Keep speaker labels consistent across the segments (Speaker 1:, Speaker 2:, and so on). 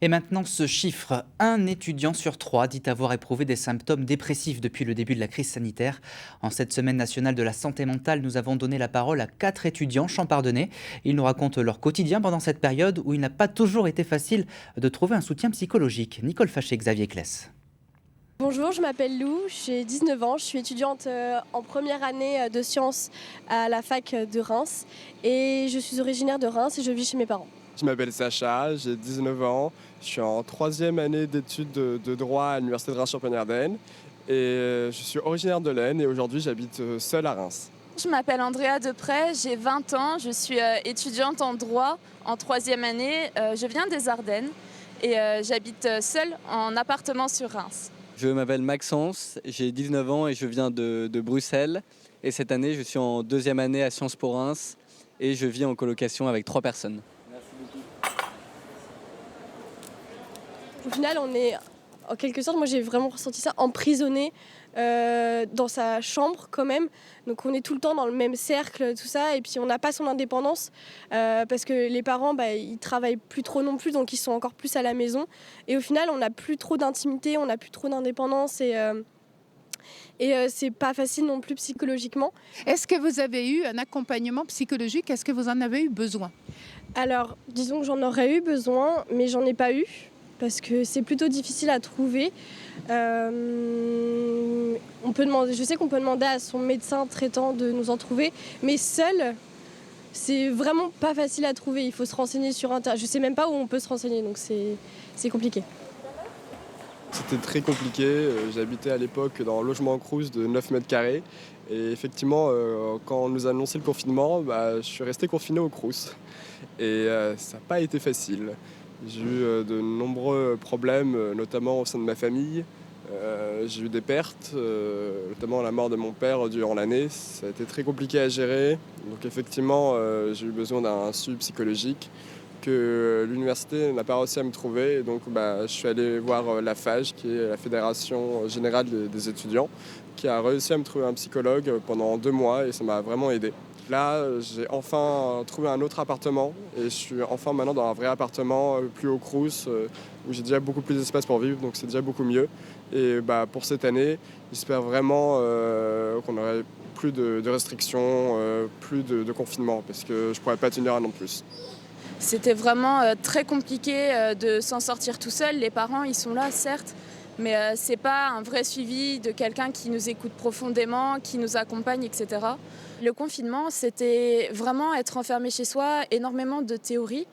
Speaker 1: Et maintenant, ce chiffre, un étudiant sur trois dit avoir éprouvé des symptômes dépressifs depuis le début de la crise sanitaire. En cette semaine nationale de la santé mentale, nous avons donné la parole à 4 étudiants champardonnais. Ils nous racontent leur quotidien pendant cette période où il n'a pas toujours été facile de trouver un soutien psychologique. Nicole Faché, Xavier Kless.
Speaker 2: Bonjour, je m'appelle Lou, j'ai 19 ans, je suis étudiante en première année de sciences à la fac de Reims et je suis originaire de Reims et je vis chez mes parents.
Speaker 3: Je m'appelle Sacha, j'ai 19 ans, je suis en troisième année d'études de droit à l'Université de Reims-Champagne-Ardenne et je suis originaire de l'Aisne et aujourd'hui j'habite seul à Reims.
Speaker 4: Je m'appelle Andrea Deprez, j'ai 20 ans, je suis étudiante en droit en troisième année. Je viens des Ardennes et j'habite seule en appartement sur Reims.
Speaker 5: Je m'appelle Maxence, j'ai 19 ans et je viens de Bruxelles. Et cette année, je suis en deuxième année à Sciences Po Reims et je vis en colocation avec 3 personnes.
Speaker 2: Au final, on est, en quelque sorte, moi j'ai vraiment ressenti ça, emprisonné dans sa chambre quand même. Donc on est tout le temps dans le même cercle, tout ça, et puis on n'a pas son indépendance parce que les parents, ils travaillent plus trop non plus, donc ils sont encore plus à la maison. Et au final, on n'a plus trop d'intimité, on n'a plus trop d'indépendance et c'est pas facile non plus psychologiquement.
Speaker 6: Est-ce que vous avez eu un accompagnement psychologique? Est-ce que vous en avez eu besoin?
Speaker 2: Alors, disons que j'en aurais eu besoin, mais j'en ai pas eu. Parce que c'est plutôt difficile à trouver. On peut demander, je sais qu'on peut demander à son médecin traitant de nous en trouver, mais seul, c'est vraiment pas facile à trouver. Il faut se renseigner sur Internet. Je sais même pas où on peut se renseigner, donc c'est compliqué.
Speaker 3: C'était très compliqué, j'habitais à l'époque dans un logement en Crous de 9 mètres carrés et effectivement quand on nous a annoncé le confinement, je suis resté confiné au Crous et ça n'a pas été facile. J'ai eu de nombreux problèmes, notamment au sein de ma famille. J'ai eu des pertes, notamment la mort de mon père durant l'année. Ça a été très compliqué à gérer. Donc effectivement, j'ai eu besoin d'un suivi psychologique que l'université n'a pas réussi à me trouver. Et donc je suis allé voir la FAGE, qui est la Fédération Générale des étudiants, qui a réussi à me trouver un psychologue pendant 2 mois et ça m'a vraiment aidé. Là, j'ai enfin trouvé un autre appartement et je suis enfin maintenant dans un vrai appartement plus au Crous où j'ai déjà beaucoup plus d'espace pour vivre, donc c'est déjà beaucoup mieux. Et pour cette année, j'espère vraiment qu'on n'aurait plus de restrictions, plus de confinement parce que je pourrais pas tenir un an de plus.
Speaker 4: C'était vraiment très compliqué de s'en sortir tout seul. Les parents, ils sont là, certes, mais c'est pas un vrai suivi de quelqu'un qui nous écoute profondément, qui nous accompagne, etc. Le confinement, c'était vraiment être enfermé chez soi, énormément de théorie.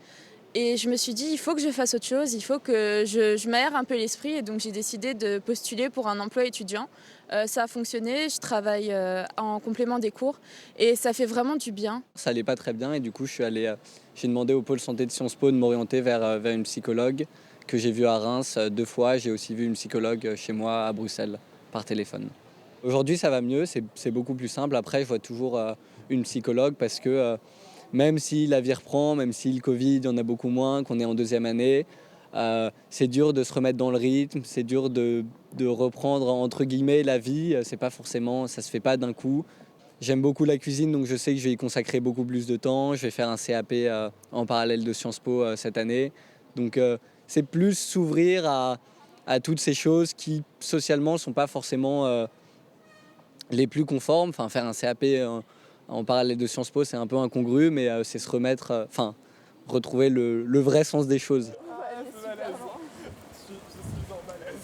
Speaker 4: Et je me suis dit, il faut que je fasse autre chose, il faut que je m'aère un peu l'esprit. Et donc j'ai décidé de postuler pour un emploi étudiant. Ça a fonctionné, je travaille en complément des cours et ça fait vraiment du bien.
Speaker 5: Ça allait pas très bien et du coup, j'ai demandé au pôle santé de Sciences Po de m'orienter vers une psychologue que j'ai vue à Reims 2 fois. J'ai aussi vu une psychologue chez moi à Bruxelles par téléphone. Aujourd'hui, ça va mieux, c'est beaucoup plus simple. Après, je vois toujours une psychologue parce que même si la vie reprend, même si le Covid, il y en a beaucoup moins, qu'on est en deuxième année, c'est dur de se remettre dans le rythme, c'est dur de reprendre entre guillemets la vie. C'est pas forcément, ça se fait pas d'un coup. J'aime beaucoup la cuisine, donc je sais que je vais y consacrer beaucoup plus de temps. Je vais faire un CAP en parallèle de Sciences Po cette année. Donc c'est plus s'ouvrir à toutes ces choses qui socialement ne sont pas forcément les plus conformes. Enfin, faire un CAP en parallèle de Sciences Po, c'est un peu incongru, mais c'est se remettre, retrouver le vrai sens des choses.
Speaker 3: Je suis en malaise.